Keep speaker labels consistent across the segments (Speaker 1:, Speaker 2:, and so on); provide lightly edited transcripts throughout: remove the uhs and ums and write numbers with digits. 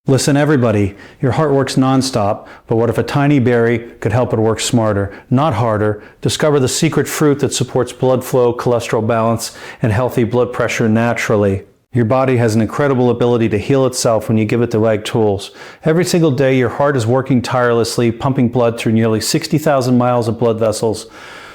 Speaker 1: Listen, everybody, your heart works nonstop, but what if a tiny berry could help it work smarter, not harder? Discover the secret fruit that supports blood flow, cholesterol balance, and healthy blood pressure naturally. Your body has an incredible ability to heal itself when you give it the right tools. Every single day, your heart is working tirelessly, pumping blood through nearly 60,000 miles of blood vessels.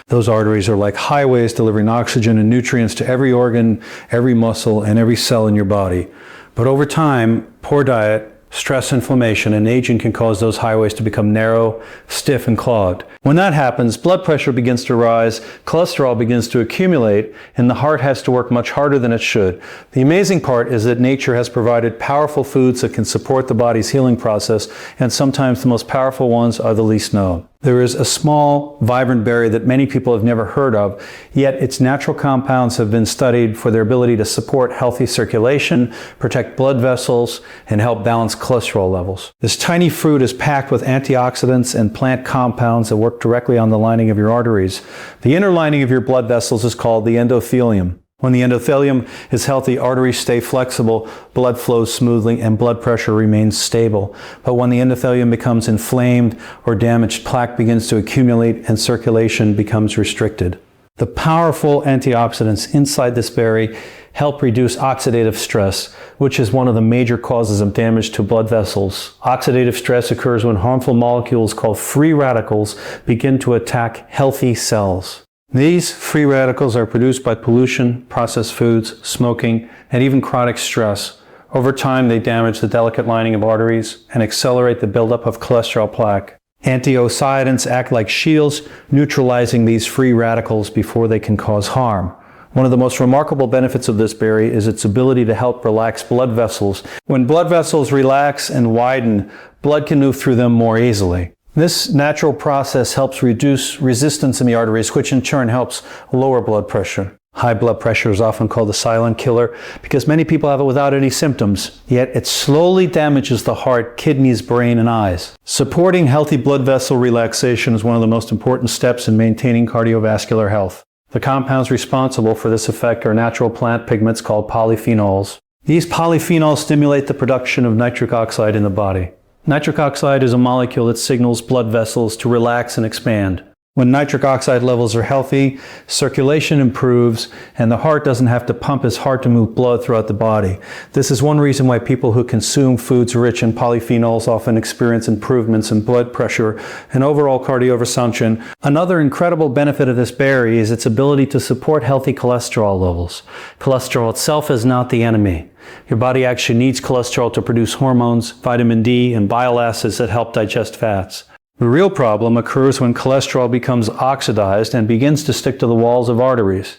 Speaker 1: Those arteries are like highways delivering oxygen and nutrients to every organ, every muscle, and every cell in your body. But over time, poor diet, stress, inflammation, and aging can cause those highways to become narrow, stiff, and clogged. When that happens, blood pressure begins to rise, cholesterol begins to accumulate, and the heart has to work much harder than it should. The amazing part is that nature has provided powerful foods that can support the body's healing process, and sometimes the most powerful ones are the least known. There is a small, vibrant berry that many people have never heard of, yet its natural compounds have been studied for their ability to support healthy circulation, protect blood vessels, and help balance cholesterol levels. This tiny fruit is packed with antioxidants and plant compounds that work directly on the lining of your arteries. The inner lining of your blood vessels is called the endothelium. When the endothelium is healthy, arteries stay flexible, blood flows smoothly, and blood pressure remains stable. But when the endothelium becomes inflamed or damaged, plaque begins to accumulate and circulation becomes restricted. The powerful antioxidants inside this berry help reduce oxidative stress, which is one of the major causes of damage to blood vessels. Oxidative stress occurs when harmful molecules called free radicals begin to attack healthy cells. These free radicals are produced by pollution, processed foods, smoking, and even chronic stress. Over time, they damage the delicate lining of arteries and accelerate the buildup of cholesterol plaque. Antioxidants act like shields, neutralizing these free radicals before they can cause harm. One of the most remarkable benefits of this berry is its ability to help relax blood vessels. When blood vessels relax and widen, blood can move through them more easily. This natural process helps reduce resistance in the arteries, which in turn helps lower blood pressure. High blood pressure is often called the silent killer because many people have it without any symptoms, yet it slowly damages the heart, kidneys, brain, and eyes. Supporting healthy blood vessel relaxation is one of the most important steps in maintaining cardiovascular health. The compounds responsible for this effect are natural plant pigments called polyphenols. These polyphenols stimulate the production of nitric oxide in the body. Nitric oxide is a molecule that signals blood vessels to relax and expand. When nitric oxide levels are healthy, circulation improves, and the heart doesn't have to pump as hard to move blood throughout the body. This is one reason why people who consume foods rich in polyphenols often experience improvements in blood pressure and overall cardioversumption. Another incredible benefit of this berry is its ability to support healthy cholesterol levels. Cholesterol itself is not the enemy. Your body actually needs cholesterol to produce hormones, vitamin D, and bile acids that help digest fats. The real problem occurs when cholesterol becomes oxidized and begins to stick to the walls of arteries.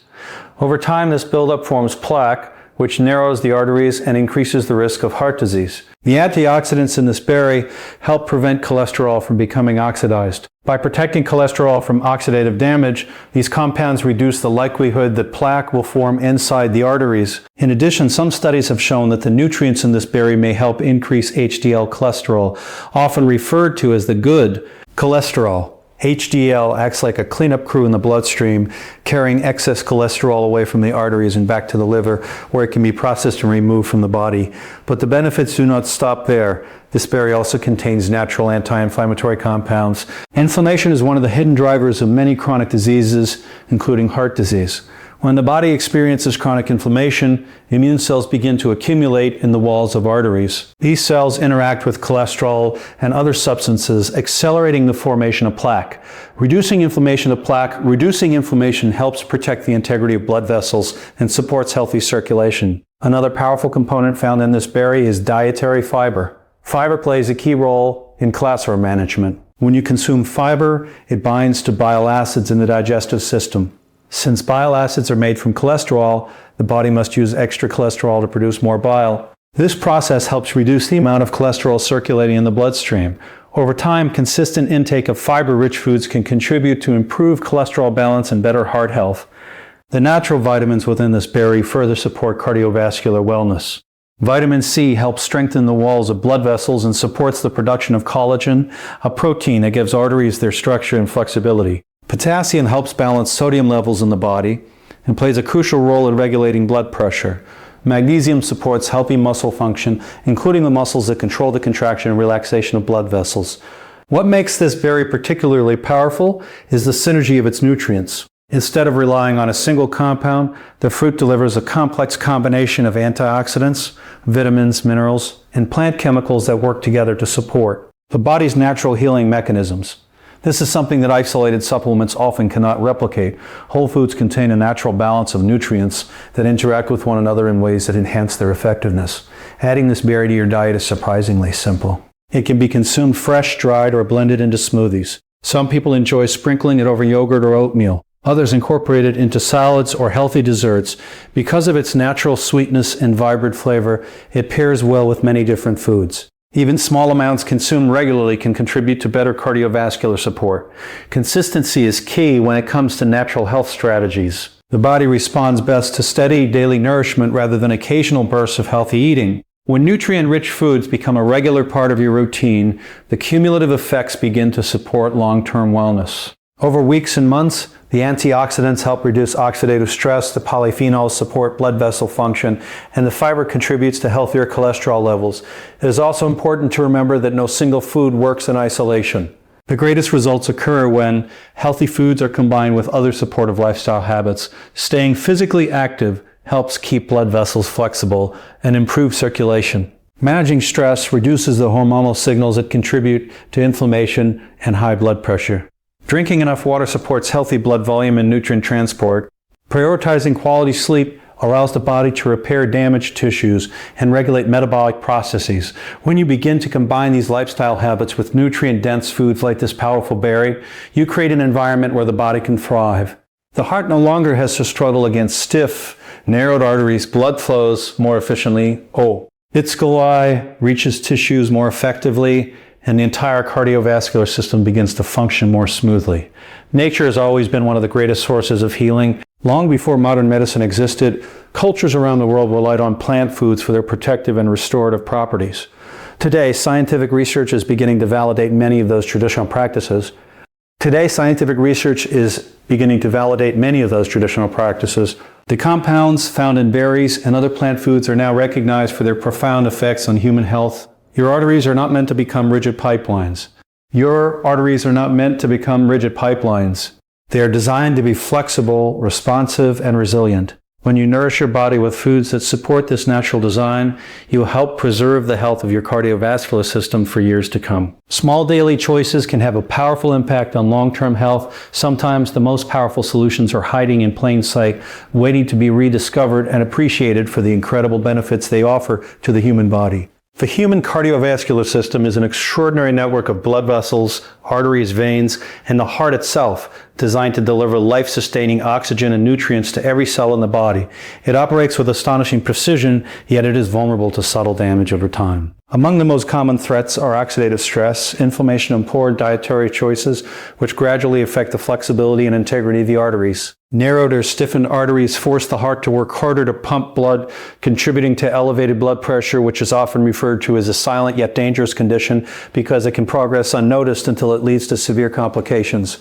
Speaker 1: Over time, this buildup forms plaque, which narrows the arteries and increases the risk of heart disease. The antioxidants in this berry help prevent cholesterol from becoming oxidized. By protecting cholesterol from oxidative damage, these compounds reduce the likelihood that plaque will form inside the arteries. In addition, some studies have shown that the nutrients in this berry may help increase HDL cholesterol, often referred to as the good cholesterol. HDL acts like a cleanup crew in the bloodstream, carrying excess cholesterol away from the arteries and back to the liver, where it can be processed and removed from the body. But the benefits do not stop there. This berry also contains natural anti-inflammatory compounds. Inflammation is one of the hidden drivers of many chronic diseases, including heart disease. When the body experiences chronic inflammation, immune cells begin to accumulate in the walls of arteries. These cells interact with cholesterol and other substances, accelerating the formation of plaque. Reducing inflammation helps protect the integrity of blood vessels and supports healthy circulation. Another powerful component found in this berry is dietary fiber. Fiber plays a key role in cholesterol management. When you consume fiber, it binds to bile acids in the digestive system. Since bile acids are made from cholesterol, the body must use extra cholesterol to produce more bile. This process helps reduce the amount of cholesterol circulating in the bloodstream. Over time, consistent intake of fiber-rich foods can contribute to improved cholesterol balance and better heart health. The natural vitamins within this berry further support cardiovascular wellness. Vitamin C helps strengthen the walls of blood vessels and supports the production of collagen, a protein that gives arteries their structure and flexibility. Potassium helps balance sodium levels in the body and plays a crucial role in regulating blood pressure. Magnesium supports healthy muscle function, including the muscles that control the contraction and relaxation of blood vessels. What makes this berry particularly powerful is the synergy of its nutrients. Instead of relying on a single compound, the fruit delivers a complex combination of antioxidants, vitamins, minerals, and plant chemicals that work together to support the body's natural healing mechanisms. This is something that isolated supplements often cannot replicate. Whole foods contain a natural balance of nutrients that interact with one another in ways that enhance their effectiveness. Adding this berry to your diet is surprisingly simple. It can be consumed fresh, dried, or blended into smoothies. Some people enjoy sprinkling it over yogurt or oatmeal. Others incorporate it into salads or healthy desserts. Because of its natural sweetness and vibrant flavor, it pairs well with many different foods. Even small amounts consumed regularly can contribute to better cardiovascular support. Consistency is key when it comes to natural health strategies. The body responds best to steady daily nourishment rather than occasional bursts of healthy eating. When nutrient-rich foods become a regular part of your routine, the cumulative effects begin to support long-term wellness. Over weeks and months, the antioxidants help reduce oxidative stress, the polyphenols support blood vessel function, and the fiber contributes to healthier cholesterol levels. It is also important to remember that no single food works in isolation. The greatest results occur when healthy foods are combined with other supportive lifestyle habits. Staying physically active helps keep blood vessels flexible and improve circulation. Managing stress reduces the hormonal signals that contribute to inflammation and high blood pressure. Drinking enough water supports healthy blood volume and nutrient transport. Prioritizing quality sleep allows the body to repair damaged tissues and regulate metabolic processes. When you begin to combine these lifestyle habits with nutrient-dense foods like this powerful berry, you create an environment where the body can thrive. The heart no longer has to struggle against stiff, narrowed arteries, blood flows more efficiently. Its villi reaches tissues more effectively, and the entire cardiovascular system begins to function more smoothly. Nature has always been one of the greatest sources of healing. Long before modern medicine existed, cultures around the world relied on plant foods for their protective and restorative properties. Today, scientific research is beginning to validate many of those traditional practices. The compounds found in berries and other plant foods are now recognized for their profound effects on human health. Your arteries are not meant to become rigid pipelines. They are designed to be flexible, responsive, and resilient. When you nourish your body with foods that support this natural design, you will help preserve the health of your cardiovascular system for years to come. Small daily choices can have a powerful impact on long-term health. Sometimes the most powerful solutions are hiding in plain sight, waiting to be rediscovered and appreciated for the incredible benefits they offer to the human body. The human cardiovascular system is an extraordinary network of blood vessels, arteries, veins, and the heart itself, designed to deliver life-sustaining oxygen and nutrients to every cell in the body. It operates with astonishing precision, yet it is vulnerable to subtle damage over time. Among the most common threats are oxidative stress, inflammation, and poor dietary choices, which gradually affect the flexibility and integrity of the arteries. Narrowed or stiffened arteries force the heart to work harder to pump blood, contributing to elevated blood pressure, which is often referred to as a silent yet dangerous condition because it can progress unnoticed until it leads to severe complications.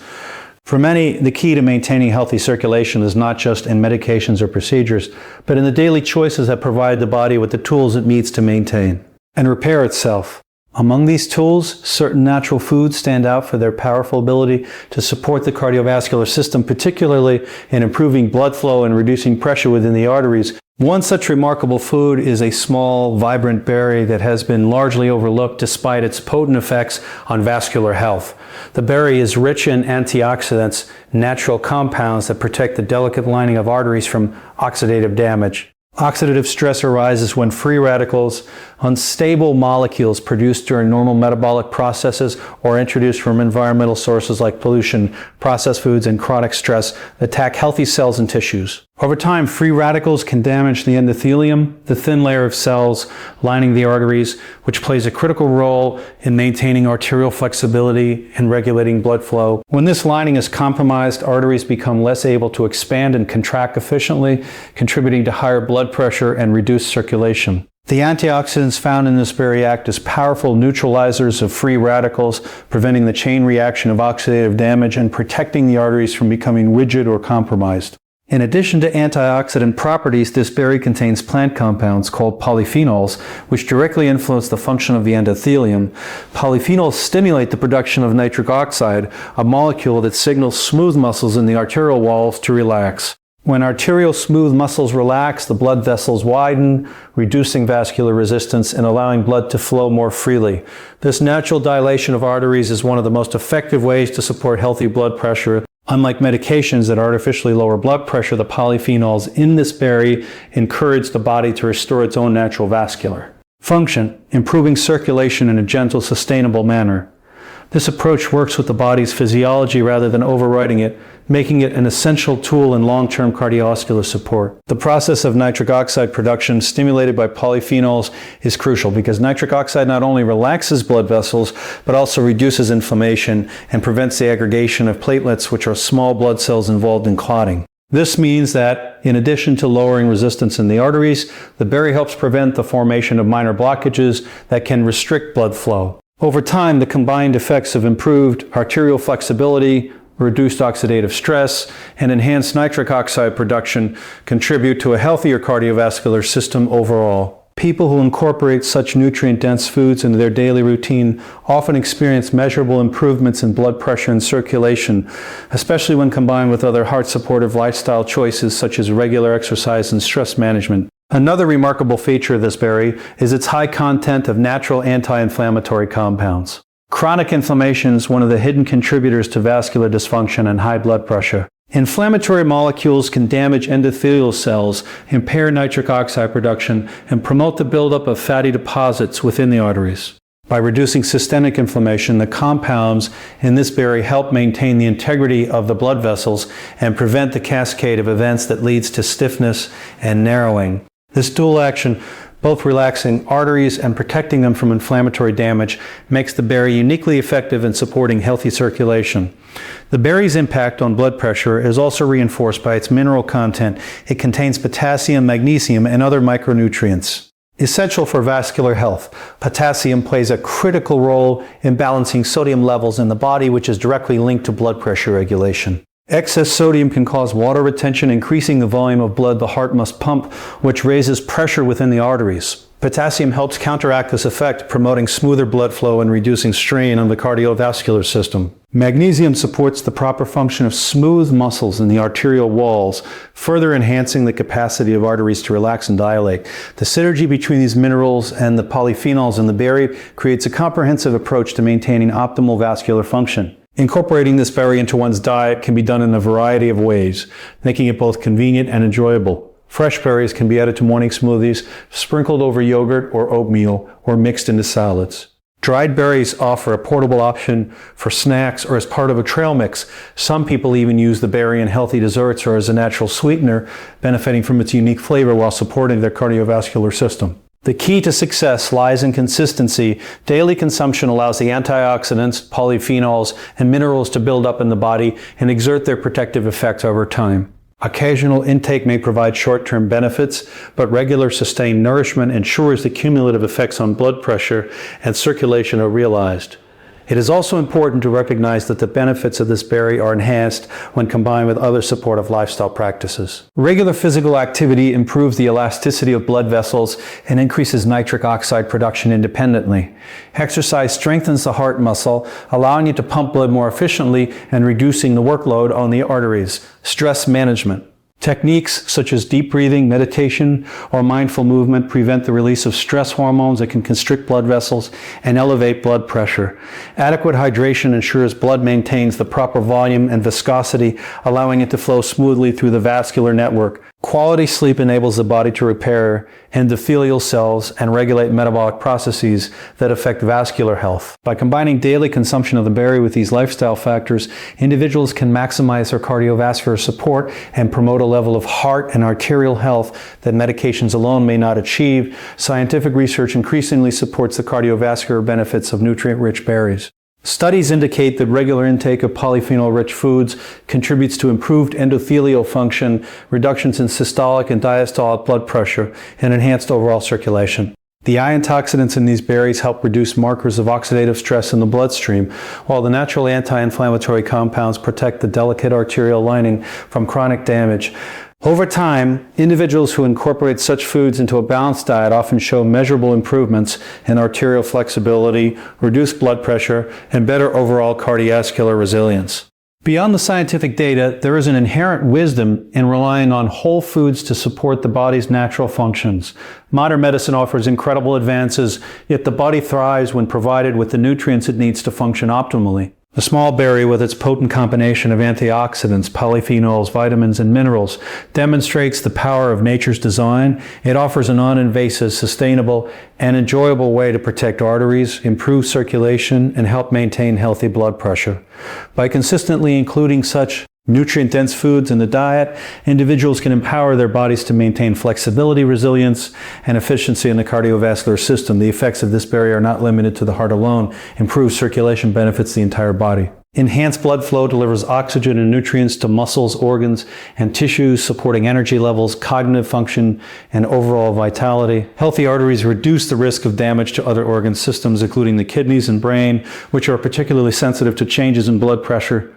Speaker 1: For many, the key to maintaining healthy circulation is not just in medications or procedures, but in the daily choices that provide the body with the tools it needs to maintain and repair itself. Among these tools, certain natural foods stand out for their powerful ability to support the cardiovascular system, particularly in improving blood flow and reducing pressure within the arteries. One such remarkable food is a small, vibrant berry that has been largely overlooked despite its potent effects on vascular health. The berry is rich in antioxidants, natural compounds that protect the delicate lining of arteries from oxidative damage. Oxidative stress arises when free radicals, unstable molecules produced during normal metabolic processes or introduced from environmental sources like pollution, processed foods, and chronic stress attack healthy cells and tissues. Over time, free radicals can damage the endothelium, the thin layer of cells lining the arteries, which plays a critical role in maintaining arterial flexibility and regulating blood flow. When this lining is compromised, arteries become less able to expand and contract efficiently, contributing to higher blood pressure and reduced circulation. The antioxidants found in this berry act as powerful neutralizers of free radicals, preventing the chain reaction of oxidative damage and protecting the arteries from becoming rigid or compromised. In addition to antioxidant properties, this berry contains plant compounds called polyphenols, which directly influence the function of the endothelium. Polyphenols stimulate the production of nitric oxide, a molecule that signals smooth muscles in the arterial walls to relax. When arterial smooth muscles relax, the blood vessels widen, reducing vascular resistance and allowing blood to flow more freely. This natural dilation of arteries is one of the most effective ways to support healthy blood pressure. Unlike medications that artificially lower blood pressure, the polyphenols in this berry encourage the body to restore its own natural vascular function, improving circulation in a gentle, sustainable manner. This approach works with the body's physiology rather than overriding it, making it an essential tool in long-term cardiovascular support. The process of nitric oxide production stimulated by polyphenols is crucial because nitric oxide not only relaxes blood vessels, but also reduces inflammation and prevents the aggregation of platelets, which are small blood cells involved in clotting. This means that, in addition to lowering resistance in the arteries, the berry helps prevent the formation of minor blockages that can restrict blood flow. Over time, the combined effects of improved arterial flexibility, reduced oxidative stress, and enhanced nitric oxide production contribute to a healthier cardiovascular system overall. People who incorporate such nutrient-dense foods into their daily routine often experience measurable improvements in blood pressure and circulation, especially when combined with other heart-supportive lifestyle choices such as regular exercise and stress management. Another remarkable feature of this berry is its high content of natural anti-inflammatory compounds. Chronic inflammation is one of the hidden contributors to vascular dysfunction and high blood pressure. Inflammatory molecules can damage endothelial cells, impair nitric oxide production, and promote the buildup of fatty deposits within the arteries. By reducing systemic inflammation, the compounds in this berry help maintain the integrity of the blood vessels and prevent the cascade of events that leads to stiffness and narrowing. This dual action, both relaxing arteries and protecting them from inflammatory damage, makes the berry uniquely effective in supporting healthy circulation. The berry's impact on blood pressure is also reinforced by its mineral content. It contains potassium, magnesium, and other micronutrients. Essential for vascular health, potassium plays a critical role in balancing sodium levels in the body, which is directly linked to blood pressure regulation. Excess sodium can cause water retention, increasing the volume of blood the heart must pump, which raises pressure within the arteries. Potassium helps counteract this effect, promoting smoother blood flow and reducing strain on the cardiovascular system. Magnesium supports the proper function of smooth muscles in the arterial walls, further enhancing the capacity of arteries to relax and dilate. The synergy between these minerals and the polyphenols in the berry creates a comprehensive approach to maintaining optimal vascular function. Incorporating this berry into one's diet can be done in a variety of ways, making it both convenient and enjoyable. Fresh berries can be added to morning smoothies, sprinkled over yogurt or oatmeal, or mixed into salads. Dried berries offer a portable option for snacks or as part of a trail mix. Some people even use the berry in healthy desserts or as a natural sweetener, benefiting from its unique flavor while supporting their cardiovascular system. The key to success lies in consistency. Daily consumption allows the antioxidants, polyphenols, and minerals to build up in the body and exert their protective effects over time. Occasional intake may provide short-term benefits, but regular sustained nourishment ensures the cumulative effects on blood pressure and circulation are realized. It is also important to recognize that the benefits of this berry are enhanced when combined with other supportive lifestyle practices. Regular physical activity improves the elasticity of blood vessels and increases nitric oxide production independently. Exercise strengthens the heart muscle, allowing it to pump blood more efficiently and reducing the workload on the arteries. Stress management. Techniques such as deep breathing, meditation, or mindful movement prevent the release of stress hormones that can constrict blood vessels and elevate blood pressure. Adequate hydration ensures blood maintains the proper volume and viscosity, allowing it to flow smoothly through the vascular network. Quality sleep enables the body to repair endothelial cells and regulate metabolic processes that affect vascular health. By combining daily consumption of the berry with these lifestyle factors, individuals can maximize their cardiovascular support and promote a level of heart and arterial health that medications alone may not achieve. Scientific research increasingly supports the cardiovascular benefits of nutrient-rich berries. Studies indicate that regular intake of polyphenol-rich foods contributes to improved endothelial function, reductions in systolic and diastolic blood pressure, and enhanced overall circulation. The antioxidants in these berries help reduce markers of oxidative stress in the bloodstream, while the natural anti-inflammatory compounds protect the delicate arterial lining from chronic damage. Over time, individuals who incorporate such foods into a balanced diet often show measurable improvements in arterial flexibility, reduced blood pressure, and better overall cardiovascular resilience. Beyond the scientific data, there is an inherent wisdom in relying on whole foods to support the body's natural functions. Modern medicine offers incredible advances, yet the body thrives when provided with the nutrients it needs to function optimally. The small berry, with its potent combination of antioxidants, polyphenols, vitamins, and minerals, demonstrates the power of nature's design. It offers a non-invasive, sustainable, and enjoyable way to protect arteries, improve circulation, and help maintain healthy blood pressure. By consistently including such nutrient-dense foods in the diet, individuals can empower their bodies to maintain flexibility, resilience, and efficiency in the cardiovascular system. The effects of this berry are not limited to the heart alone. Improved circulation benefits the entire body. Enhanced blood flow delivers oxygen and nutrients to muscles, organs, and tissues, supporting energy levels, cognitive function, and overall vitality. Healthy arteries reduce the risk of damage to other organ systems, including the kidneys and brain, which are particularly sensitive to changes in blood pressure.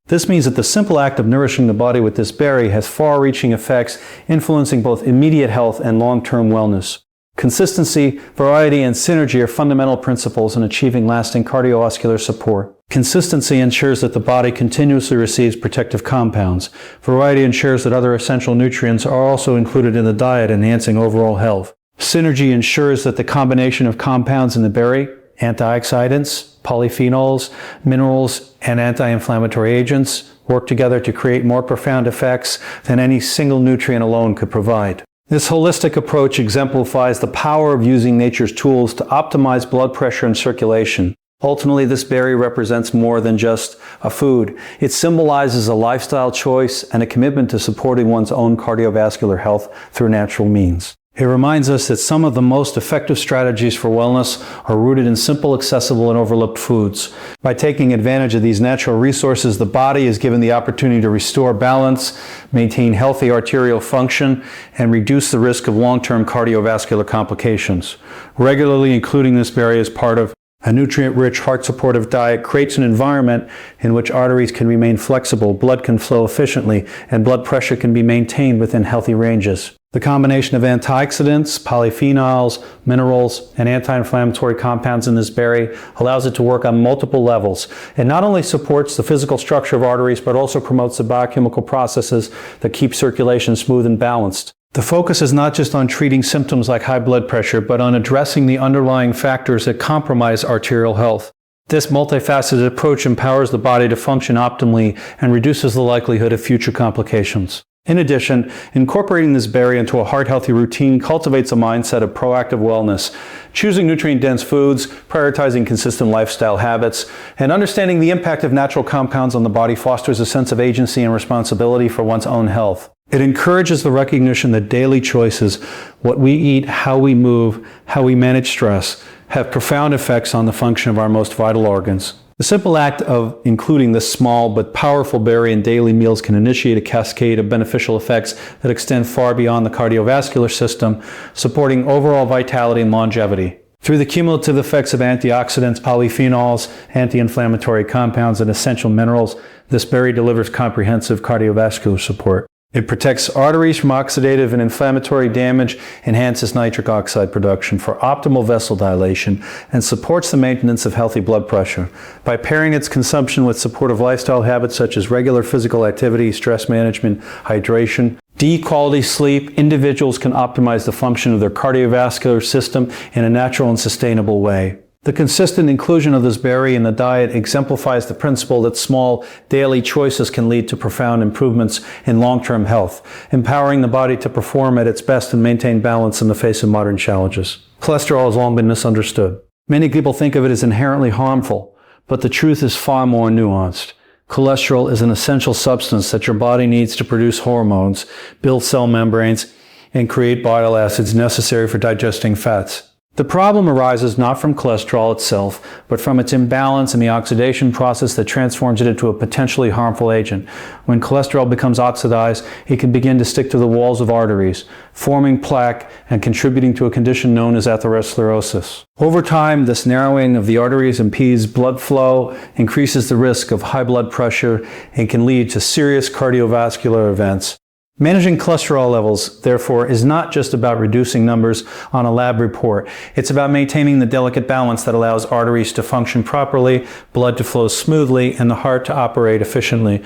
Speaker 1: This means that the simple act of nourishing the body with this berry has far-reaching effects, influencing both immediate health and long-term wellness. Consistency, variety, and synergy are fundamental principles in achieving lasting cardiovascular support. Consistency ensures that the body continuously receives protective compounds. Variety ensures that other essential nutrients are also included in the diet, enhancing overall health. Synergy ensures that the combination of compounds in the berry, antioxidants, polyphenols, minerals, and anti-inflammatory agents, work together to create more profound effects than any single nutrient alone could provide. This holistic approach exemplifies the power of using nature's tools to optimize blood pressure and circulation. Ultimately, this berry represents more than just a food. It symbolizes a lifestyle choice and a commitment to supporting one's own cardiovascular health through natural means. It reminds us that some of the most effective strategies for wellness are rooted in simple, accessible, and overlooked foods. By taking advantage of these natural resources, the body is given the opportunity to restore balance, maintain healthy arterial function, and reduce the risk of long-term cardiovascular complications. Regularly including this berry as part of a nutrient-rich, heart-supportive diet creates an environment in which arteries can remain flexible, blood can flow efficiently, and blood pressure can be maintained within healthy ranges. The combination of antioxidants, polyphenols, minerals, and anti-inflammatory compounds in this berry allows it to work on multiple levels. It not only supports the physical structure of arteries, but also promotes the biochemical processes that keep circulation smooth and balanced. The focus is not just on treating symptoms like high blood pressure, but on addressing the underlying factors that compromise arterial health. This multifaceted approach empowers the body to function optimally and reduces the likelihood of future complications. In addition, incorporating this berry into a heart-healthy routine cultivates a mindset of proactive wellness. Choosing nutrient-dense foods, prioritizing consistent lifestyle habits, and understanding the impact of natural compounds on the body fosters a sense of agency and responsibility for one's own health. It encourages the recognition that daily choices, what we eat, how we move, how we manage stress, have profound effects on the function of our most vital organs. The simple act of including this small but powerful berry in daily meals can initiate a cascade of beneficial effects that extend far beyond the cardiovascular system, supporting overall vitality and longevity. Through the cumulative effects of antioxidants, polyphenols, anti-inflammatory compounds, and essential minerals, this berry delivers comprehensive cardiovascular support. It protects arteries from oxidative and inflammatory damage, enhances nitric oxide production for optimal vessel dilation, and supports the maintenance of healthy blood pressure. By pairing its consumption with supportive lifestyle habits such as regular physical activity, stress management, hydration, deep quality sleep, individuals can optimize the function of their cardiovascular system in a natural and sustainable way. The consistent inclusion of this berry in the diet exemplifies the principle that small daily choices can lead to profound improvements in long-term health, empowering the body to perform at its best and maintain balance in the face of modern challenges. Cholesterol has long been misunderstood. Many people think of it as inherently harmful, but the truth is far more nuanced. Cholesterol is an essential substance that your body needs to produce hormones, build cell membranes, and create bile acids necessary for digesting fats. The problem arises not from cholesterol itself, but from its imbalance in the oxidation process that transforms it into a potentially harmful agent. When cholesterol becomes oxidized, it can begin to stick to the walls of arteries, forming plaque and contributing to a condition known as atherosclerosis. Over time, this narrowing of the arteries impedes blood flow, increases the risk of high blood pressure, and can lead to serious cardiovascular events. Managing cholesterol levels, therefore, is not just about reducing numbers on a lab report. It's about maintaining the delicate balance that allows arteries to function properly, blood to flow smoothly, and the heart to operate efficiently.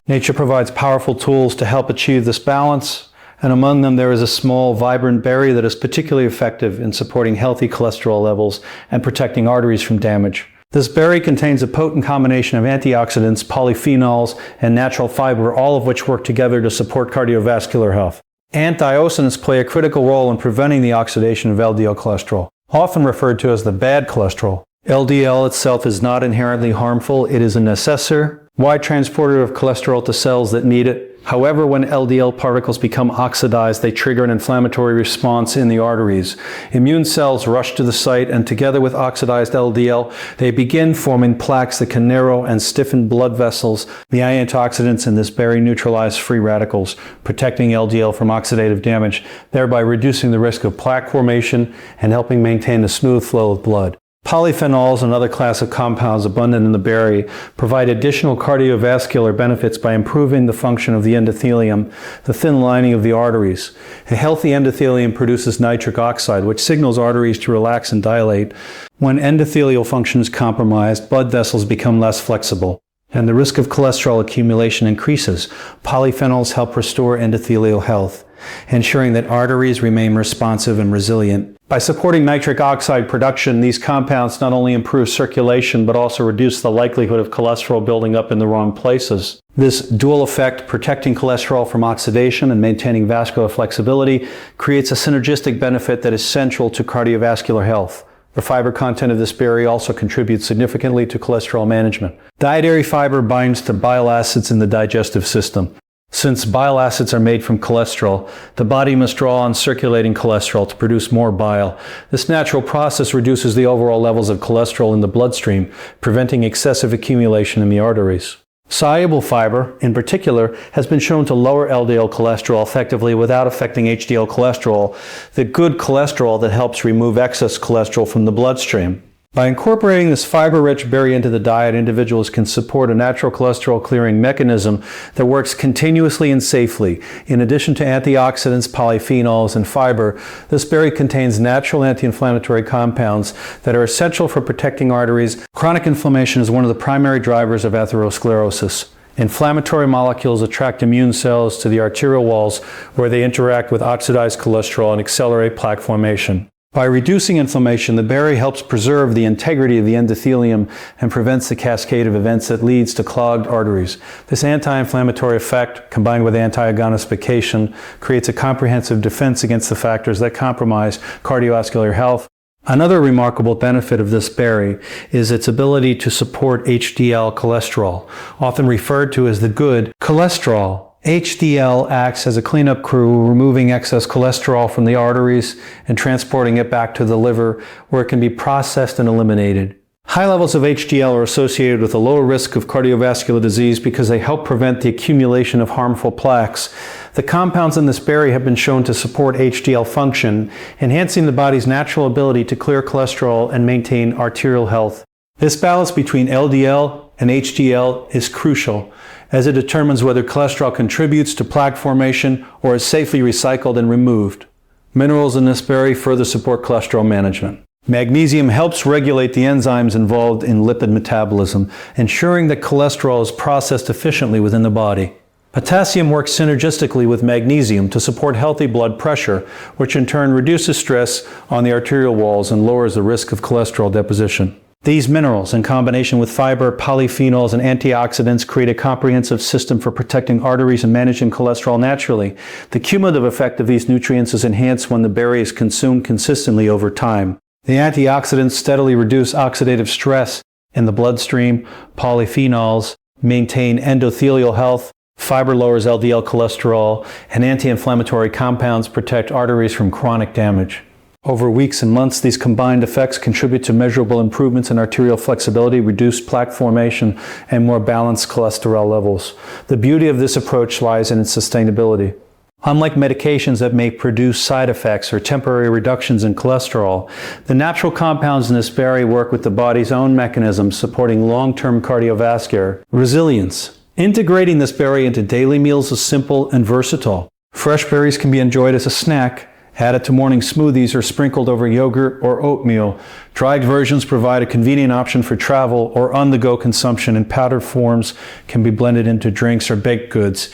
Speaker 1: Nature provides powerful tools to help achieve this balance, and among them there is a small, vibrant berry that is particularly effective in supporting healthy cholesterol levels and protecting arteries from damage. This berry contains a potent combination of antioxidants, polyphenols, and natural fiber, all of which work together to support cardiovascular health. Antioxidants play a critical role in preventing the oxidation of LDL cholesterol, often referred to as the bad cholesterol. LDL itself is not inherently harmful. It is a necessary, wide transporter of cholesterol to cells that need it. However, when LDL particles become oxidized, they trigger an inflammatory response in the arteries. Immune cells rush to the site, and together with oxidized LDL, they begin forming plaques that can narrow and stiffen blood vessels. The antioxidants in this berry neutralize free radicals, protecting LDL from oxidative damage, thereby reducing the risk of plaque formation and helping maintain a smooth flow of blood. Polyphenols, another class of compounds abundant in the berry, provide additional cardiovascular benefits by improving the function of the endothelium, the thin lining of the arteries. A healthy endothelium produces nitric oxide, which signals arteries to relax and dilate. When endothelial function is compromised, blood vessels become less flexible, and the risk of cholesterol accumulation increases. Polyphenols help restore endothelial health, ensuring that arteries remain responsive and resilient. By supporting nitric oxide production, these compounds not only improve circulation but also reduce the likelihood of cholesterol building up in the wrong places. This dual effect, protecting cholesterol from oxidation and maintaining vascular flexibility, creates a synergistic benefit that is central to cardiovascular health. The fiber content of this berry also contributes significantly to cholesterol management. Dietary fiber binds to bile acids in the digestive system. Since bile acids are made from cholesterol, the body must draw on circulating cholesterol to produce more bile. This natural process reduces the overall levels of cholesterol in the bloodstream, preventing excessive accumulation in the arteries. Soluble fiber, in particular, has been shown to lower LDL cholesterol effectively without affecting HDL cholesterol, the good cholesterol that helps remove excess cholesterol from the bloodstream. By incorporating this fiber-rich berry into the diet, individuals can support a natural cholesterol-clearing mechanism that works continuously and safely. In addition to antioxidants, polyphenols, and fiber, this berry contains natural anti-inflammatory compounds that are essential for protecting arteries. Chronic inflammation is one of the primary drivers of atherosclerosis. Inflammatory molecules attract immune cells to the arterial walls, where they interact with oxidized cholesterol and accelerate plaque formation. By reducing inflammation, the berry helps preserve the integrity of the endothelium and prevents the cascade of events that leads to clogged arteries. This anti-inflammatory effect, combined with anti-agonistification, creates a comprehensive defense against the factors that compromise cardiovascular health. Another remarkable benefit of this berry is its ability to support HDL cholesterol, often referred to as the good cholesterol. HDL acts as a cleanup crew, removing excess cholesterol from the arteries and transporting it back to the liver, where it can be processed and eliminated. High levels of HDL are associated with a lower risk of cardiovascular disease because they help prevent the accumulation of harmful plaques. The compounds in this berry have been shown to support HDL function, enhancing the body's natural ability to clear cholesterol and maintain arterial health. This balance between LDL and HDL is crucial, as it determines whether cholesterol contributes to plaque formation or is safely recycled and removed. Minerals in this berry further support cholesterol management. Magnesium helps regulate the enzymes involved in lipid metabolism, ensuring that cholesterol is processed efficiently within the body. Potassium works synergistically with magnesium to support healthy blood pressure, which in turn reduces stress on the arterial walls and lowers the risk of cholesterol deposition. These minerals, in combination with fiber, polyphenols, and antioxidants, create a comprehensive system for protecting arteries and managing cholesterol naturally. The cumulative effect of these nutrients is enhanced when the berry is consumed consistently over time. The antioxidants steadily reduce oxidative stress in the bloodstream. Polyphenols maintain endothelial health. Fiber lowers LDL cholesterol, and anti-inflammatory compounds protect arteries from chronic damage. Over weeks and months, these combined effects contribute to measurable improvements in arterial flexibility, reduced plaque formation, and more balanced cholesterol levels. The beauty of this approach lies in its sustainability. Unlike medications that may produce side effects or temporary reductions in cholesterol, the natural compounds in this berry work with the body's own mechanisms, supporting long-term cardiovascular resilience. Integrating this berry into daily meals is simple and versatile. Fresh berries can be enjoyed as a snack, added to morning smoothies, or sprinkled over yogurt or oatmeal. Dried versions provide a convenient option for travel or on-the-go consumption, and powdered forms can be blended into drinks or baked goods.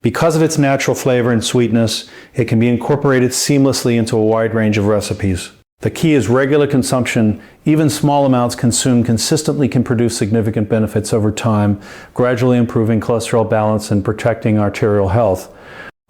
Speaker 1: Because of its natural flavor and sweetness, it can be incorporated seamlessly into a wide range of recipes. The key is regular consumption. Even small amounts consumed consistently can produce significant benefits over time, gradually improving cholesterol balance and protecting arterial health.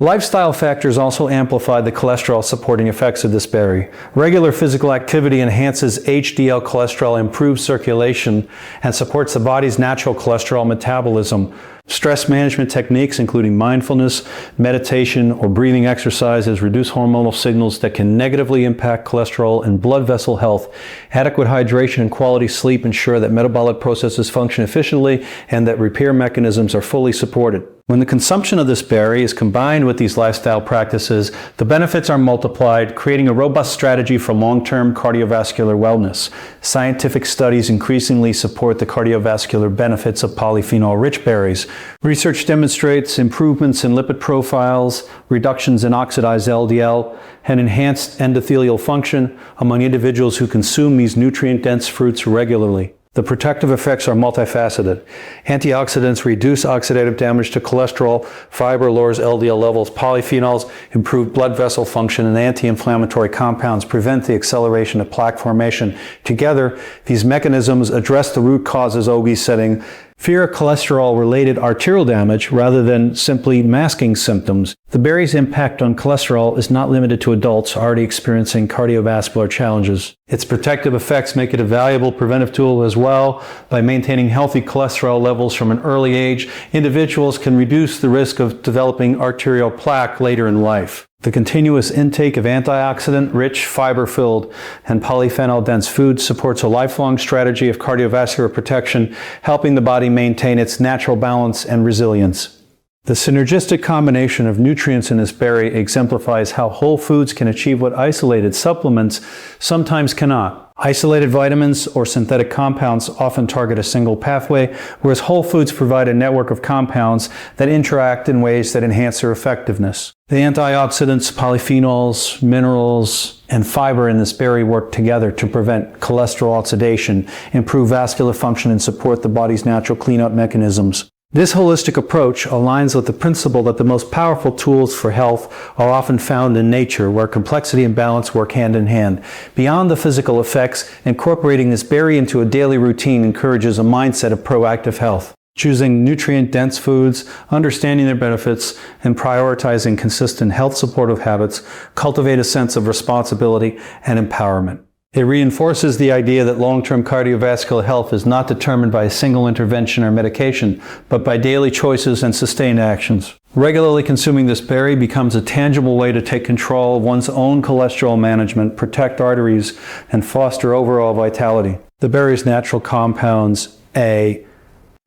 Speaker 1: Lifestyle factors also amplify the cholesterol-supporting effects of this berry. Regular physical activity enhances HDL cholesterol, improves circulation, and supports the body's natural cholesterol metabolism. Stress management techniques, including mindfulness, meditation, or breathing exercises, reduce hormonal signals that can negatively impact cholesterol and blood vessel health. Adequate hydration and quality sleep ensure that metabolic processes function efficiently and that repair mechanisms are fully supported. When the consumption of this berry is combined with these lifestyle practices, the benefits are multiplied, creating a robust strategy for long-term cardiovascular wellness. Scientific studies increasingly support the cardiovascular benefits of polyphenol-rich berries. Research demonstrates improvements in lipid profiles, reductions in oxidized LDL, and enhanced endothelial function among individuals who consume these nutrient-dense fruits regularly. The protective effects are multifaceted. Antioxidants reduce oxidative damage to cholesterol, fiber lowers LDL levels, polyphenols improve blood vessel function, and anti-inflammatory compounds prevent the acceleration of plaque formation. Together, these mechanisms address the root causes obese setting, fear cholesterol-related arterial damage rather than simply masking symptoms. The berry's impact on cholesterol is not limited to adults already experiencing cardiovascular challenges. Its protective effects make it a valuable preventive tool as well. By maintaining healthy cholesterol levels from an early age, individuals can reduce the risk of developing arterial plaque later in life. The continuous intake of antioxidant-rich, fiber-filled, and polyphenol-dense foods supports a lifelong strategy of cardiovascular protection, helping the body maintain its natural balance and resilience. The synergistic combination of nutrients in this berry exemplifies how whole foods can achieve what isolated supplements sometimes cannot. Isolated vitamins or synthetic compounds often target a single pathway, whereas whole foods provide a network of compounds that interact in ways that enhance their effectiveness. The antioxidants, polyphenols, minerals, and fiber in this berry work together to prevent cholesterol oxidation, improve vascular function, and support the body's natural cleanup mechanisms. This holistic approach aligns with the principle that the most powerful tools for health are often found in nature, where complexity and balance work hand in hand. Beyond the physical effects, incorporating this berry into a daily routine encourages a mindset of proactive health. Choosing nutrient-dense foods, understanding their benefits, and prioritizing consistent health-supportive habits cultivate a sense of responsibility and empowerment. It reinforces the idea that long-term cardiovascular health is not determined by a single intervention or medication, but by daily choices and sustained actions. Regularly consuming this berry becomes a tangible way to take control of one's own cholesterol management, protect arteries, and foster overall vitality. The berry's natural compounds,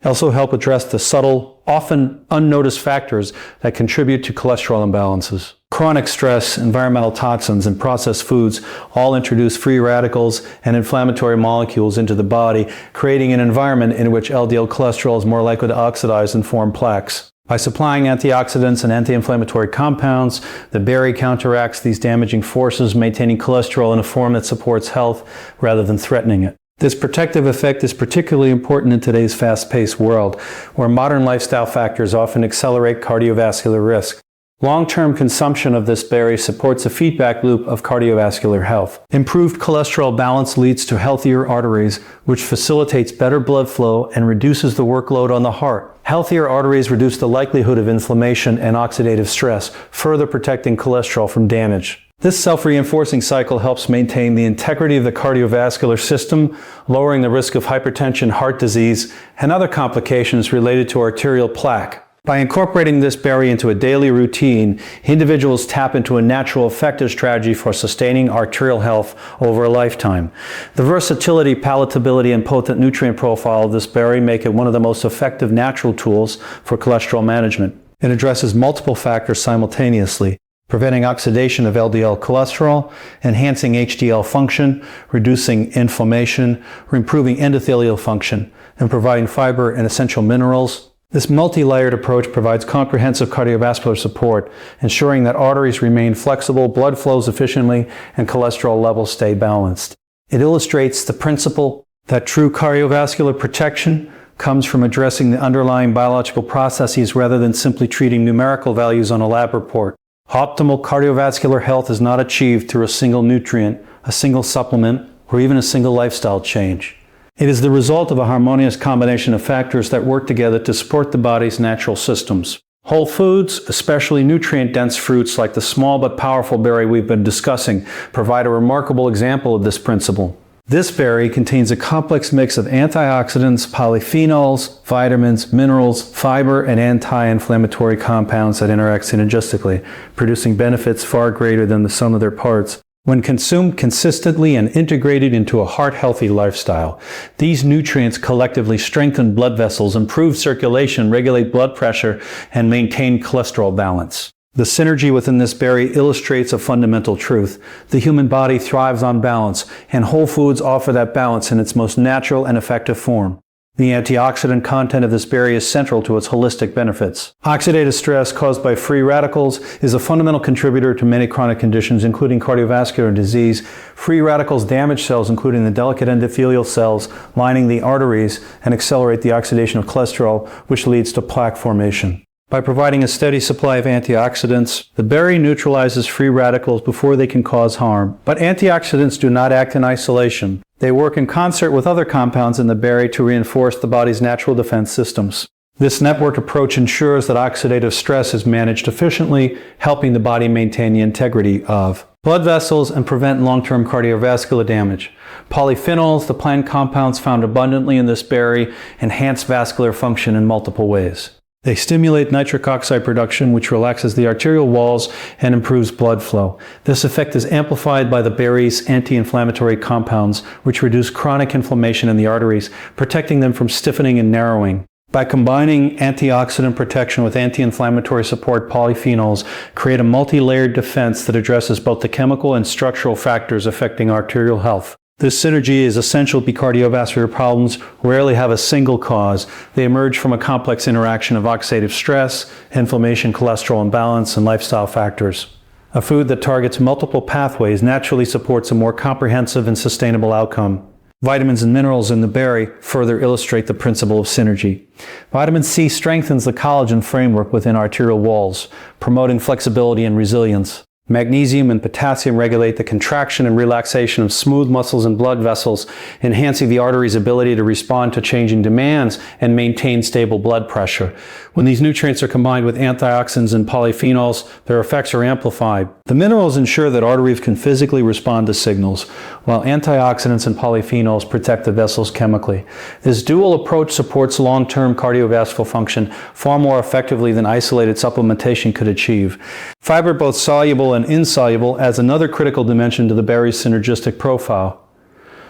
Speaker 1: also help address the subtle, often unnoticed factors that contribute to cholesterol imbalances. Chronic stress, environmental toxins, and processed foods all introduce free radicals and inflammatory molecules into the body, creating an environment in which LDL cholesterol is more likely to oxidize and form plaques. By supplying antioxidants and anti-inflammatory compounds, the berry counteracts these damaging forces, maintaining cholesterol in a form that supports health rather than threatening it. This protective effect is particularly important in today's fast-paced world, where modern lifestyle factors often accelerate cardiovascular risk. Long-term consumption of this berry supports a feedback loop of cardiovascular health. Improved cholesterol balance leads to healthier arteries, which facilitates better blood flow and reduces the workload on the heart. Healthier arteries reduce the likelihood of inflammation and oxidative stress, further protecting cholesterol from damage. This self-reinforcing cycle helps maintain the integrity of the cardiovascular system, lowering the risk of hypertension, heart disease, and other complications related to arterial plaque. By incorporating this berry into a daily routine, individuals tap into a natural effective strategy for sustaining arterial health over a lifetime. The versatility, palatability, and potent nutrient profile of this berry make it one of the most effective natural tools for cholesterol management. It addresses multiple factors simultaneously, preventing oxidation of LDL cholesterol, enhancing HDL function, reducing inflammation, improving endothelial function, and providing fiber and essential minerals. This multi-layered approach provides comprehensive cardiovascular support, ensuring that arteries remain flexible, blood flows efficiently, and cholesterol levels stay balanced. It illustrates the principle that true cardiovascular protection comes from addressing the underlying biological processes rather than simply treating numerical values on a lab report. Optimal cardiovascular health is not achieved through a single nutrient, a single supplement, or even a single lifestyle change. It is the result of a harmonious combination of factors that work together to support the body's natural systems. Whole foods, especially nutrient-dense fruits like the small but powerful berry we've been discussing, provide a remarkable example of this principle. This berry contains a complex mix of antioxidants, polyphenols, vitamins, minerals, fiber, and anti-inflammatory compounds that interact synergistically, producing benefits far greater than the sum of their parts. When consumed consistently and integrated into a heart-healthy lifestyle, these nutrients collectively strengthen blood vessels, improve circulation, regulate blood pressure, and maintain cholesterol balance. The synergy within this berry illustrates a fundamental truth. The human body thrives on balance, and whole foods offer that balance in its most natural and effective form. The antioxidant content of this berry is central to its holistic benefits. Oxidative stress caused by free radicals is a fundamental contributor to many chronic conditions, including cardiovascular disease. Free radicals damage cells, including the delicate endothelial cells lining the arteries, and accelerate the oxidation of cholesterol, which leads to plaque formation. By providing a steady supply of antioxidants, the berry neutralizes free radicals before they can cause harm. But antioxidants do not act in isolation. They work in concert with other compounds in the berry to reinforce the body's natural defense systems. This networked approach ensures that oxidative stress is managed efficiently, helping the body maintain the integrity of blood vessels and prevent long-term cardiovascular damage. Polyphenols, the plant compounds found abundantly in this berry, enhance vascular function in multiple ways. They stimulate nitric oxide production, which relaxes the arterial walls and improves blood flow. This effect is amplified by the berry's anti-inflammatory compounds, which reduce chronic inflammation in the arteries, protecting them from stiffening and narrowing. By combining antioxidant protection with anti-inflammatory support, polyphenols create a multi-layered defense that addresses both the chemical and structural factors affecting arterial health. This synergy is essential because cardiovascular problems rarely have a single cause. They emerge from a complex interaction of oxidative stress, inflammation, cholesterol imbalance, and lifestyle factors. A food that targets multiple pathways naturally supports a more comprehensive and sustainable outcome. Vitamins and minerals in the berry further illustrate the principle of synergy. Vitamin C strengthens the collagen framework within arterial walls, promoting flexibility and resilience. Magnesium and potassium regulate the contraction and relaxation of smooth muscles and blood vessels, enhancing the artery's ability to respond to changing demands and maintain stable blood pressure. When these nutrients are combined with antioxidants and polyphenols, their effects are amplified. The minerals ensure that arteries can physically respond to signals, while antioxidants and polyphenols protect the vessels chemically. This dual approach supports long-term cardiovascular function far more effectively than isolated supplementation could achieve. Fiber, both soluble and insoluble, adds another critical dimension to the berry's synergistic profile.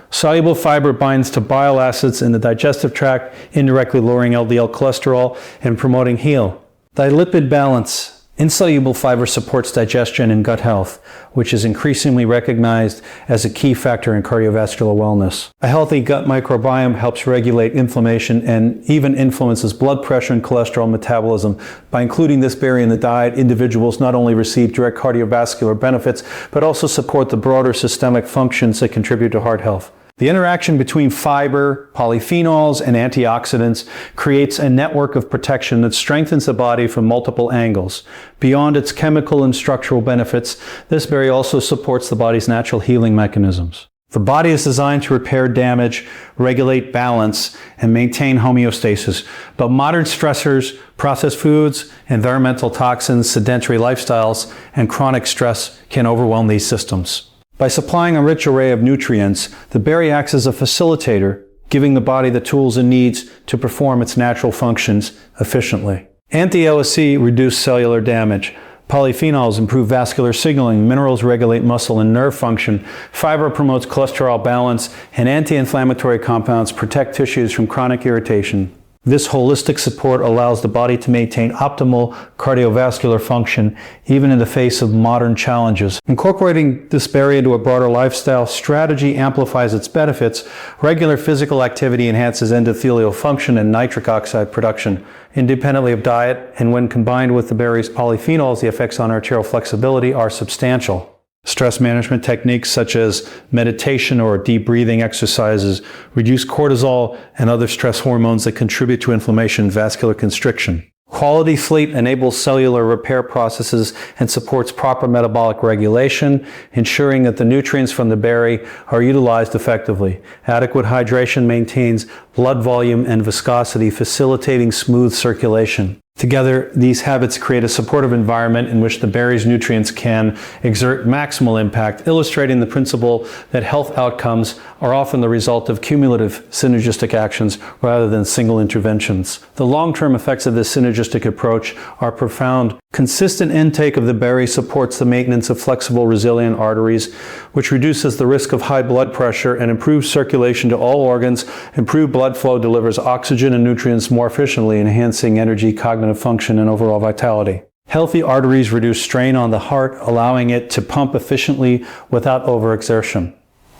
Speaker 1: Soluble fiber binds to bile acids in the digestive tract, indirectly lowering LDL cholesterol and promoting HEAL. Lipid balance. Insoluble fiber supports digestion and gut health, which is increasingly recognized as a key factor in cardiovascular wellness. A healthy gut microbiome helps regulate inflammation and even influences blood pressure and cholesterol metabolism. By including this berry in the diet, individuals not only receive direct cardiovascular benefits, but also support the broader systemic functions that contribute to heart health. The interaction between fiber, polyphenols, and antioxidants creates a network of protection that strengthens the body from multiple angles. Beyond its chemical and structural benefits, this berry also supports the body's natural healing mechanisms. The body is designed to repair damage, regulate balance, and maintain homeostasis. But modern stressors, processed foods, environmental toxins, sedentary lifestyles, and chronic stress can overwhelm these systems. By supplying a rich array of nutrients, the berry acts as a facilitator, giving the body the tools it needs to perform its natural functions efficiently. Anti-OSC reduce cellular damage. Polyphenols improve vascular signaling, minerals regulate muscle and nerve function, fiber promotes cholesterol balance, and anti-inflammatory compounds protect tissues from chronic irritation. This holistic support allows the body to maintain optimal cardiovascular function even in the face of modern challenges. Incorporating this berry into a broader lifestyle strategy amplifies its benefits. Regular physical activity enhances endothelial function and nitric oxide production independently of diet, and when combined with the berry's polyphenols, the effects on arterial flexibility are substantial. Stress management techniques such as meditation or deep breathing exercises reduce cortisol and other stress hormones that contribute to inflammation and vascular constriction. Quality sleep enables cellular repair processes and supports proper metabolic regulation, ensuring that the nutrients from the berry are utilized effectively. Adequate hydration maintains blood volume and viscosity, facilitating smooth circulation. Together, these habits create a supportive environment in which the berry's nutrients can exert maximal impact, illustrating the principle that health outcomes are often the result of cumulative synergistic actions rather than single interventions. The long-term effects of this synergistic approach are profound. Consistent intake of the berry supports the maintenance of flexible, resilient arteries, which reduces the risk of high blood pressure and improves circulation to all organs. Improved blood flow delivers oxygen and nutrients more efficiently, enhancing energy, cognitive function, and overall vitality. Healthy arteries reduce strain on the heart, allowing it to pump efficiently without overexertion.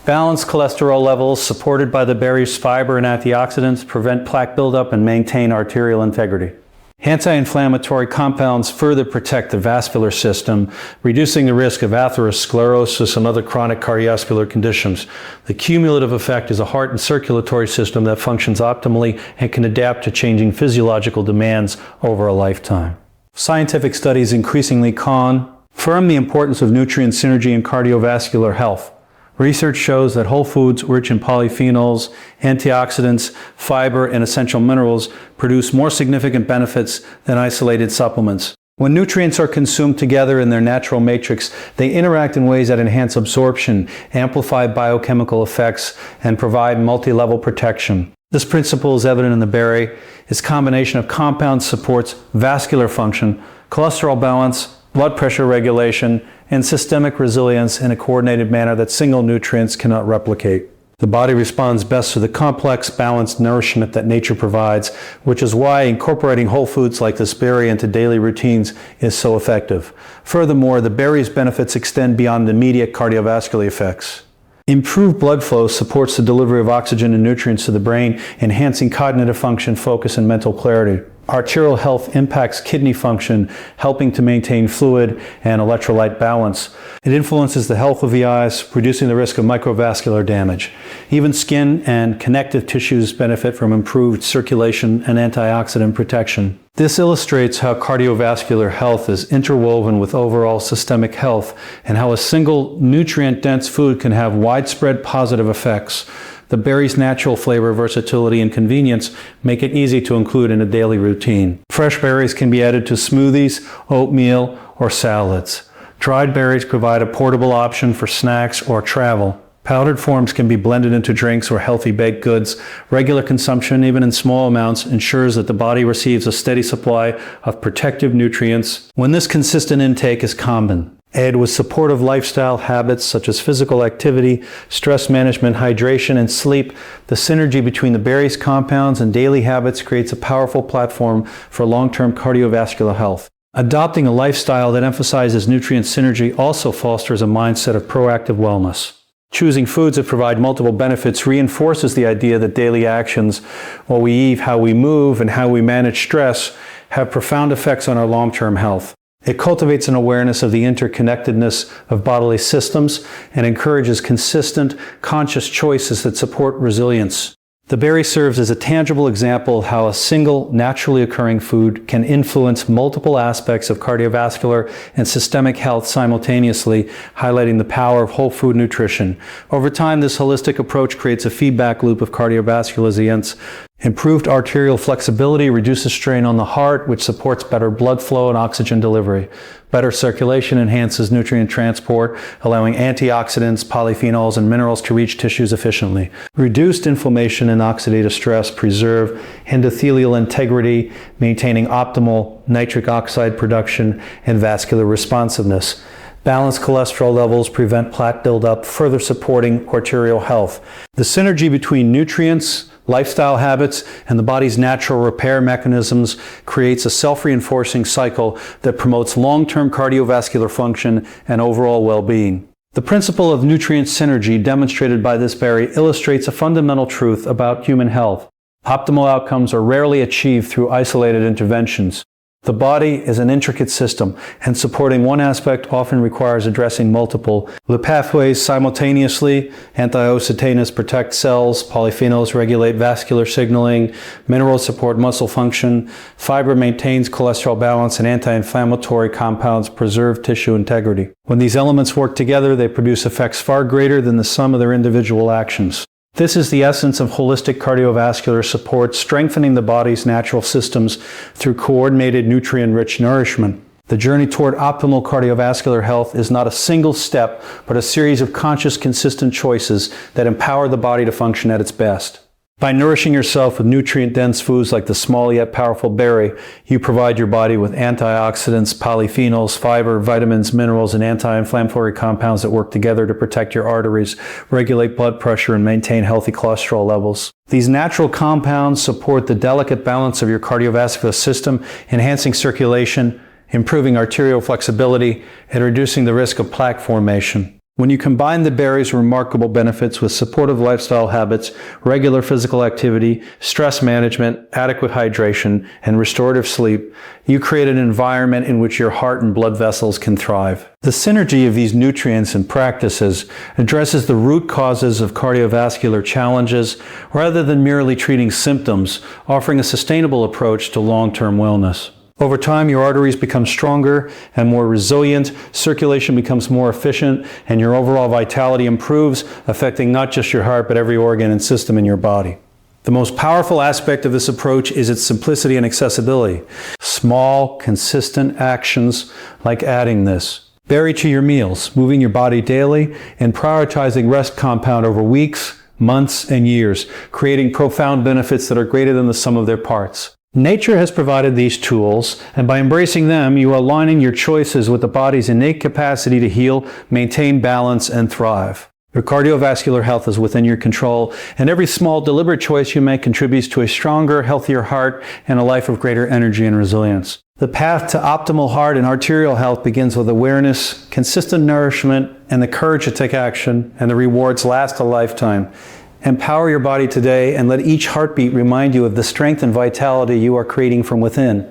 Speaker 1: Balanced cholesterol levels, supported by the berry's fiber and antioxidants, prevent plaque buildup and maintain arterial integrity. Anti-inflammatory compounds further protect the vascular system, reducing the risk of atherosclerosis and other chronic cardiovascular conditions. The cumulative effect is a heart and circulatory system that functions optimally and can adapt to changing physiological demands over a lifetime. Scientific studies increasingly confirm the importance of nutrient synergy in cardiovascular health. Research shows that whole foods rich in polyphenols, antioxidants, fiber, and essential minerals produce more significant benefits than isolated supplements. When nutrients are consumed together in their natural matrix, they interact in ways that enhance absorption, amplify biochemical effects, and provide multi-level protection. This principle is evident in the berry. Its combination of compounds supports vascular function, cholesterol balance, blood pressure regulation, and systemic resilience in a coordinated manner that single nutrients cannot replicate. The body responds best to the complex, balanced nourishment that nature provides, which is why incorporating whole foods like this berry into daily routines is so effective. Furthermore, the berry's benefits extend beyond immediate cardiovascular effects. Improved blood flow supports the delivery of oxygen and nutrients to the brain, enhancing cognitive function, focus, and mental clarity. Arterial health impacts kidney function, helping to maintain fluid and electrolyte balance. It influences the health of the eyes, reducing the risk of microvascular damage. Even skin and connective tissues benefit from improved circulation and antioxidant protection. This illustrates how cardiovascular health is interwoven with overall systemic health and how a single nutrient-dense food can have widespread positive effects. The berry's natural flavor, versatility, and convenience make it easy to include in a daily routine. Fresh berries can be added to smoothies, oatmeal, or salads. Dried berries provide a portable option for snacks or travel. Powdered forms can be blended into drinks or healthy baked goods. Regular consumption, even in small amounts, ensures that the body receives a steady supply of protective nutrients. When this consistent intake is common, add with supportive lifestyle habits such as physical activity, stress management, hydration, and sleep, the synergy between the berries compounds and daily habits creates a powerful platform for long-term cardiovascular health. Adopting a lifestyle that emphasizes nutrient synergy also fosters a mindset of proactive wellness. Choosing foods that provide multiple benefits reinforces the idea that daily actions, what we eat, how we move, and how we manage stress, have profound effects on our long-term health. It cultivates an awareness of the interconnectedness of bodily systems and encourages consistent, conscious choices that support resilience. The berry serves as a tangible example of how a single, naturally occurring food can influence multiple aspects of cardiovascular and systemic health simultaneously, highlighting the power of whole food nutrition. Over time, this holistic approach creates a feedback loop of cardiovascular resilience, Improved arterial flexibility reduces strain on the heart, which supports better blood flow and oxygen delivery. Better circulation enhances nutrient transport, allowing antioxidants, polyphenols, and minerals to reach tissues efficiently. Reduced inflammation and oxidative stress preserve endothelial integrity, maintaining optimal nitric oxide production and vascular responsiveness. Balanced cholesterol levels prevent plaque buildup, further supporting arterial health. The synergy between nutrients, lifestyle habits, and the body's natural repair mechanisms creates a self-reinforcing cycle that promotes long-term cardiovascular function and overall well-being. The principle of nutrient synergy demonstrated by this berry illustrates a fundamental truth about human health. Optimal outcomes are rarely achieved through isolated interventions. The body is an intricate system, and supporting one aspect often requires addressing multiple. The pathways simultaneously: antioxidants protect cells, polyphenols regulate vascular signaling, minerals support muscle function, fiber maintains cholesterol balance, and anti-inflammatory compounds preserve tissue integrity. When these elements work together, they produce effects far greater than the sum of their individual actions. This is the essence of holistic cardiovascular support, strengthening the body's natural systems through coordinated nutrient-rich nourishment. The journey toward optimal cardiovascular health is not a single step, but a series of conscious, consistent choices that empower the body to function at its best. By nourishing yourself with nutrient-dense foods like the small yet powerful berry, you provide your body with antioxidants, polyphenols, fiber, vitamins, minerals, and anti-inflammatory compounds that work together to protect your arteries, regulate blood pressure, and maintain healthy cholesterol levels. These natural compounds support the delicate balance of your cardiovascular system, enhancing circulation, improving arterial flexibility, and reducing the risk of plaque formation. When you combine the berry's remarkable benefits with supportive lifestyle habits, regular physical activity, stress management, adequate hydration, and restorative sleep, you create an environment in which your heart and blood vessels can thrive. The synergy of these nutrients and practices addresses the root causes of cardiovascular challenges rather than merely treating symptoms, offering a sustainable approach to long-term wellness. Over time, your arteries become stronger and more resilient, circulation becomes more efficient, and your overall vitality improves, affecting not just your heart, but every organ and system in your body. The most powerful aspect of this approach is its simplicity and accessibility. Small, consistent actions like adding this berry to your meals, moving your body daily, and prioritizing rest compound over weeks, months, and years, creating profound benefits that are greater than the sum of their parts. Nature has provided these tools, and by embracing them, you are aligning your choices with the body's innate capacity to heal, maintain balance, and thrive. Your cardiovascular health is within your control, and every small, deliberate choice you make contributes to a stronger, healthier heart and a life of greater energy and resilience. The path to optimal heart and arterial health begins with awareness, consistent nourishment, and the courage to take action, and the rewards last a lifetime. Empower your body today and let each heartbeat remind you of the strength and vitality you are creating from within.